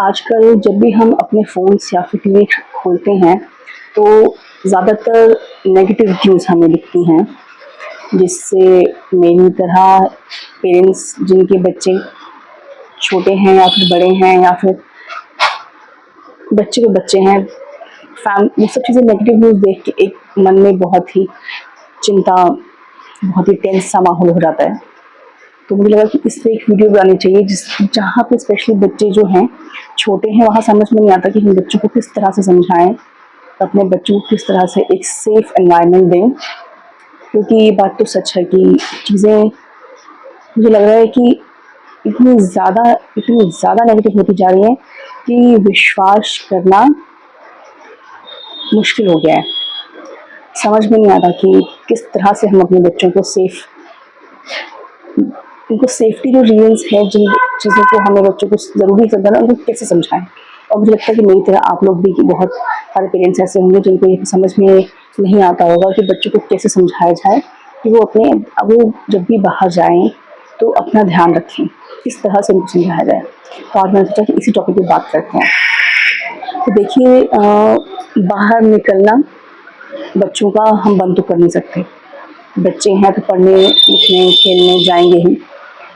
आजकल जब भी हम अपने फ़ोन्स या फिर टीवी खोलते हैं, तो ज़्यादातर नेगेटिव न्यूज़ हमें दिखती हैं, जिससे मेरी तरह पेरेंट्स जिनके बच्चे छोटे हैं या फिर बड़े हैं या फिर बच्चे के बच्चे हैं, ये सब चीज़ें नेगेटिव न्यूज़ देख के एक मन में बहुत ही चिंता, बहुत ही टेंस सा माहौल हो जाता है। तो मुझे लगा कि इस पे एक वीडियो बनानी चाहिए जहाँ पे स्पेशली बच्चे जो हैं छोटे हैं, वहाँ समझ में नहीं आता कि हम बच्चों को किस तरह से समझाएं, अपने बच्चों को किस तरह से एक सेफ एनवायरनमेंट दें। क्योंकि ये बात तो सच है कि चीज़ें, मुझे लग रहा है कि इतनी ज़्यादा नेगेटिव होती जा रही हैं कि विश्वास करना मुश्किल हो गया है। समझ में नहीं आता कि किस तरह से हम अपने बच्चों को उनको सेफ्टी जो रीजंस है, जिन चीज़ों को हमें बच्चों को ज़रूरी समझना, उनको कैसे समझाएं। और मुझे लगता है कि मेरी तरह आप लोग भी, कि बहुत सारे पेरेंट्स ऐसे होंगे जिनको ये समझ में नहीं आता होगा कि बच्चों को कैसे समझाया जाए कि वो जब भी बाहर जाएं तो अपना ध्यान रखें, किस तरह से उनको समझाया जाए। तो आज मैंने सोचा कि इसी टॉपिक पर बात करते हैं। तो देखिए, बाहर निकलना बच्चों का हम बंद तो कर नहीं सकते। बच्चे हैं तो पढ़ने लिखने खेलने जाएंगे ही,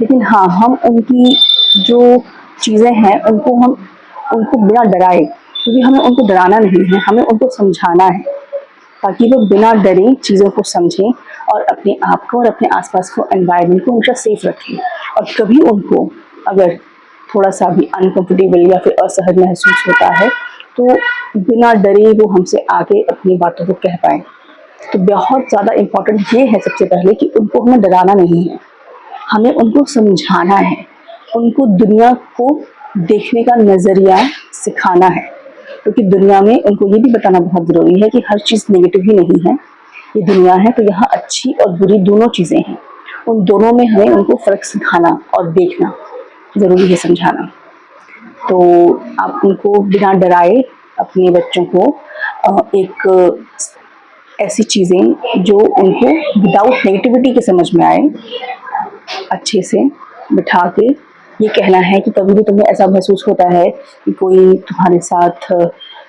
लेकिन हाँ, हम उनकी जो चीज़ें हैं उनको बिना डराए, क्योंकि हमें उनको डराना नहीं है, हमें उनको समझाना है, ताकि वो बिना डरे चीज़ों को समझें और अपने आप को और अपने आसपास को एनवायरनमेंट को हमेशा सेफ रखें। और कभी उनको अगर थोड़ा सा भी अनकंफर्टेबल या फिर असहज महसूस होता है, तो बिना डरे वो हमसे आगे अपनी बातों को कह पाएँ। तो बहुत ज़्यादा इम्पोर्टेंट ये है सबसे पहले कि उनको हमें डराना नहीं है, हमें उनको समझाना है, उनको दुनिया को देखने का नज़रिया सिखाना है। क्योंकि दुनिया में उनको ये भी बताना बहुत ज़रूरी है कि हर चीज़ नेगेटिव ही नहीं है, ये दुनिया है तो यहाँ अच्छी और बुरी दोनों चीज़ें हैं। उन दोनों में हमें उनको फ़र्क सिखाना और देखना ज़रूरी है, समझाना। तो आप उनको बिना डराए अपने बच्चों को एक ऐसी चीज़ें जो उनको विदाउट नेगेटिविटी के समझ में आए, अच्छे से बिठा के ये कहना है कि कभी भी तुम्हें ऐसा महसूस होता है कि कोई तुम्हारे साथ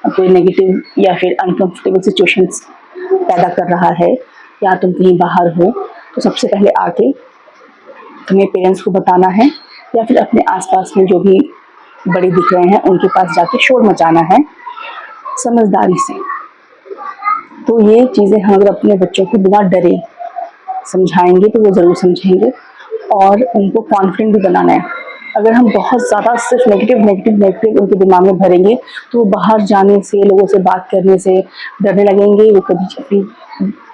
कोई नेगेटिव या फिर अनकंफर्टेबल सिचुएशंस पैदा कर रहा है, या तुम कहीं बाहर हो, तो सबसे पहले आके तुम्हें पेरेंट्स को बताना है, या फिर अपने आसपास में जो भी बड़े दिख रहे हैं उनके पास जाके शोर मचाना है समझदारी से। तो ये चीज़ें हम अगर अपने बच्चों को बिना डरे समझाएंगे तो वो ज़रूर समझेंगे। और उनको कॉन्फिडेंट भी बनाना है। अगर हम बहुत ज़्यादा सिर्फ नेगेटिव उनके दिमाग में भरेंगे, तो वो बाहर जाने से, लोगों से बात करने से डरने लगेंगे। वो कभी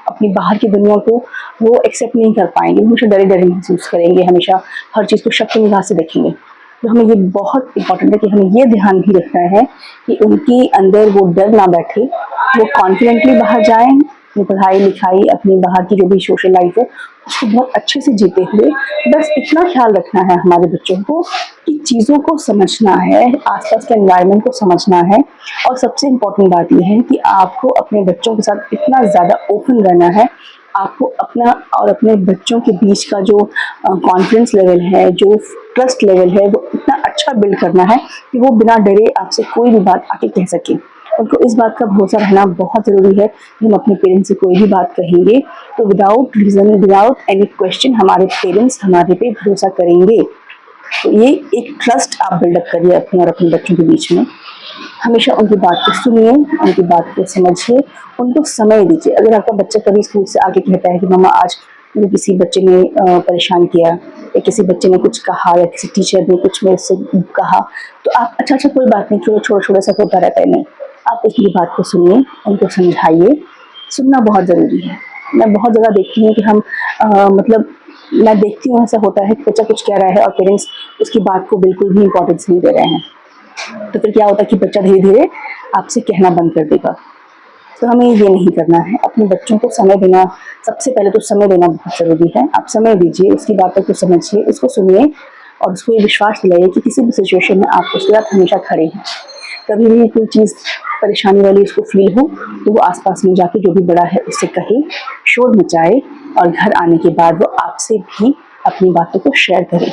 अपनी बाहर की दुनिया को वो एक्सेप्ट नहीं कर पाएंगे, हमेशा डरे महसूस करेंगे, हमेशा हर चीज़ को शक की निगाह से देखेंगे। तो हमें ये बहुत इम्पोर्टेंट है कि हमें ये ध्यान भी रखना है कि उनके अंदर वो डर ना बैठे, वो कॉन्फिडेंटली बाहर जाएं, अपनी पढ़ाई लिखाई, अपनी बाहर की जो भी सोशल लाइफ है उसको बहुत अच्छे से जीते हुए। बस इतना ख्याल रखना है हमारे बच्चों को कि चीज़ों को समझना है, आसपास के एनवायरनमेंट को समझना है। और सबसे इम्पोर्टेंट बात यह है कि आपको अपने बच्चों के साथ इतना ज़्यादा ओपन रहना है, आपको अपना और अपने बच्चों के बीच का जो कॉन्फिडेंस लेवल है, जो ट्रस्ट लेवल है, वो इतना अच्छा बिल्ड करना है कि वो बिना डरे आपसे कोई भी बात आके कह सके। उनको इस बात का भरोसा रहना बहुत ज़रूरी है कि हम अपने पेरेंट्स से कोई भी बात कहेंगे तो without reason, without any question हमारे पेरेंट्स हमारे पे भरोसा करेंगे। तो ये एक ट्रस्ट आप बिल्डअप करिए अपने और अपने बच्चों के बीच में। हमेशा उनकी बात को सुनिए, उनकी बात को समझिए, उनको समय दीजिए। अगर आपका बच्चा कभी स्कूल से आके कहता है कि मम्मा आज मुझे किसी बच्चे ने परेशान किया, या किसी बच्चे ने कुछ कहा, या किसी टीचर ने कुछ मेरे से कहा, तो आप अच्छा कोई बात नहीं, छोटा सा होता रहता है, नहीं, आप उसकी बात को सुनिए, उनको समझाइए। सुनना बहुत ज़रूरी है। मैं बहुत जगह देखती हूँ कि हम मैं देखती हूँ ऐसा होता है कि बच्चा कुछ कह रहा है और पेरेंट्स उसकी बात को बिल्कुल भी इम्पोर्टेंस नहीं दे रहे हैं। तो फिर क्या होता है कि बच्चा धीरे धीरे आपसे कहना बंद कर देगा। तो हमें ये नहीं करना है। अपने बच्चों को समय देना, सबसे पहले तो समय देना बहुत ज़रूरी है। आप समय दीजिए, उसकी बातों को समझिए, उसको सुनिए और उसको ये विश्वास दिलाइए कि किसी भी सिचुएशन में आप उसके साथ हमेशा खड़े हैं। कभी भी कोई चीज़ परेशानी वाली उसको फील हो तो वो आसपास में जाके जो भी बड़ा है उससे कहे, शोर मचाए, और घर आने के बाद वो आपसे भी अपनी बातों को शेयर करे।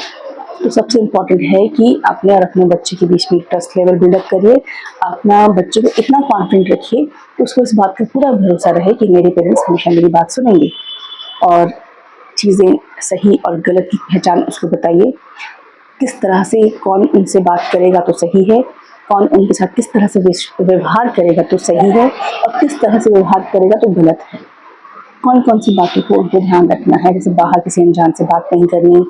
तो सबसे इम्पॉर्टेंट है कि अपने और अपने बच्चे के बीच में ट्रस्ट लेवल बिल्डअप करिए। अपना बच्चे को इतना कॉन्फिडेंट रखिए कि उसको इस बात का पूरा भरोसा रहे कि मेरे पेरेंट्स हमेशा मेरी बात सुनेंगे, और चीज़ें सही और गलत की पहचान उसको बताइए। किस तरह से कौन उनसे बात करेगा तो सही है, कौन उनके साथ किस तरह से व्यवहार करेगा तो सही है, और किस तरह से व्यवहार करेगा तो गलत है। कौन कौन सी बातों को उनको ध्यान रखना है, जैसे बाहर किसी अनजान से बात नहीं करनी,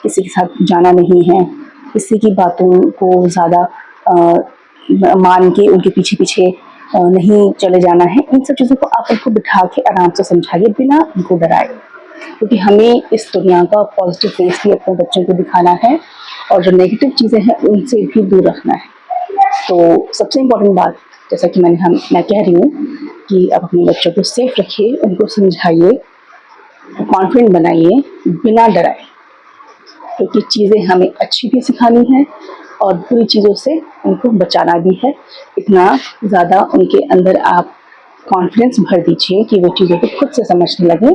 किसी के साथ जाना नहीं है, किसी की बातों को ज़्यादा मान के उनके पीछे पीछे नहीं चले जाना है। इन सब चीज़ों को आप उनको बिठा के आराम से समझाइए, बिना उनको डराए, क्योंकि हमें इस दुनिया का पॉजिटिव फेस भी अपने बच्चों को दिखाना है और जो नेगेटिव चीज़ें हैं उनसे भी दूर रखना है। तो सबसे इम्पोर्टेंट बात, जैसा कि मैं कह रही हूँ कि आप अपने बच्चों को सेफ रखिए, उनको समझाइए, कॉन्फिडेंट बनाइए, बिना डराए, क्योंकि चीज़ें हमें अच्छी भी सिखानी है और बुरी चीज़ों से उनको बचाना भी है। इतना ज़्यादा उनके अंदर आप कॉन्फिडेंस भर दीजिए कि वो चीज़ों को खुद से समझने लगे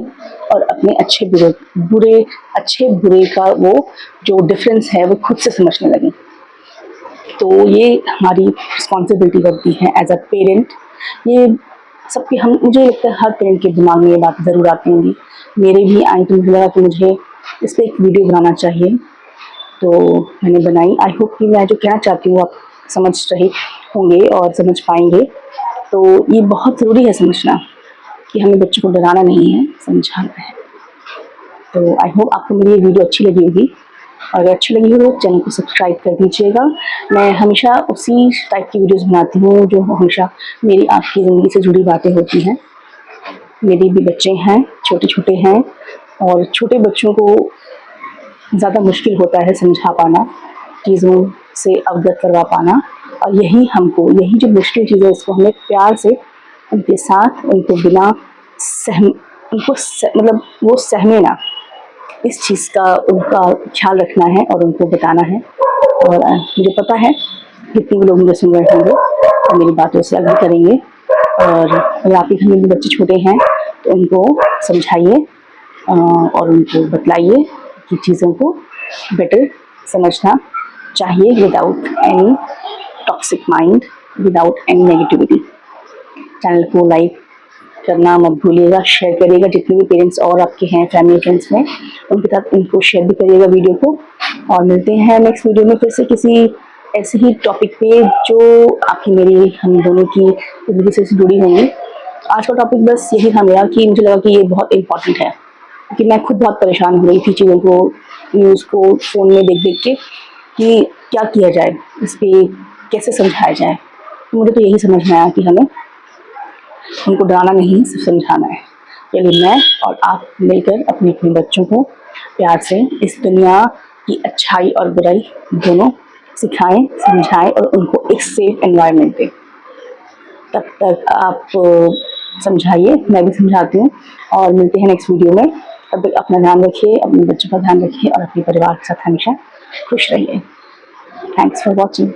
और अपने अच्छे बुरे का वो जो डिफरेंस है वो खुद से समझने लगे। तो ये हमारी रिस्पॉन्सिबिलिटी बनती है एज अ पेरेंट। ये सबके हम मुझे लगता है हर पेरेंट के दिमाग में ये बात ज़रूर आती होंगी, मेरे भी आई, तो मुझे लगा कि मुझे इस पर एक वीडियो बनाना चाहिए, तो मैंने बनाई। आई होप कि मैं जो कहना चाहती हूँ आप समझ रहे होंगे और समझ पाएंगे। तो ये बहुत ज़रूरी है समझना कि हमें बच्चों को डराना नहीं है, समझाना है। तो आई होप आपको मेरी ये वीडियो अच्छी लगी होगी, और अगर अच्छी लगी हो तो चैनल को सब्सक्राइब कर दीजिएगा। मैं हमेशा उसी टाइप की वीडियोस बनाती हूँ जो हमेशा मेरी आपकी ज़िंदगी से जुड़ी बातें होती हैं। मेरे भी बच्चे हैं, छोटे छोटे हैं, और छोटे बच्चों को ज़्यादा मुश्किल होता है समझा पाना, चीज़ों से अवगत करवा पाना, और यही जो मुश्किल चीज़ है इसको हमें प्यार से उनके साथ, उनको बिना मतलब वो सहमे ना, इस चीज़ का उनका ख्याल रखना है और उनको बताना है। और मुझे पता है जितने भी लोग मुझे सुन रहे होंगे और मेरी बातों से अग्री करेंगे, और अगर आपके घर में भी बच्चे छोटे हैं तो उनको समझाइए और उनको बतलाइए कि चीज़ों को बेटर समझना चाहिए, without any toxic mind, without any negativity. Channel को लाइक करना मत भूलिएगा, शेयर करिएगा, जितने भी पेरेंट्स और आपके हैं फैमिली फ्रेंड्स में उनके साथ इनको शेयर भी करिएगा वीडियो को। और मिलते हैं नेक्स्ट वीडियो में फिर से किसी ऐसे ही टॉपिक पे जो आपकी मेरी हम दोनों की ज़िंदगी से जुड़ी होंगी। आज का टॉपिक बस यही था मेरा कि मुझे लगा कि ये बहुत इम्पॉर्टेंट है, क्योंकि मैं खुद बहुत परेशान हो रही थी चीज़ों को, न्यूज़ को फ़ोन में देख देख के कि क्या किया जाए, इस पर कैसे समझाया जाए। मुझे तो यही समझ में आया कि हमें उनको डराना नहीं, सिर्फ समझाना है। चलिए मैं और आप मिलकर अपने अपने बच्चों को प्यार से इस दुनिया की अच्छाई और बुराई दोनों सिखाएं, समझाएं और उनको एक सेफ एनवायरनमेंट दें। तब तक आप समझाइए, मैं भी समझाती हूँ, और मिलते हैं नेक्स्ट वीडियो में। तब तक अपना ध्यान रखिए, अपने बच्चों का ध्यान रखिए और अपने परिवार के साथ हमेशा खुश रहिए। Thanks for watching.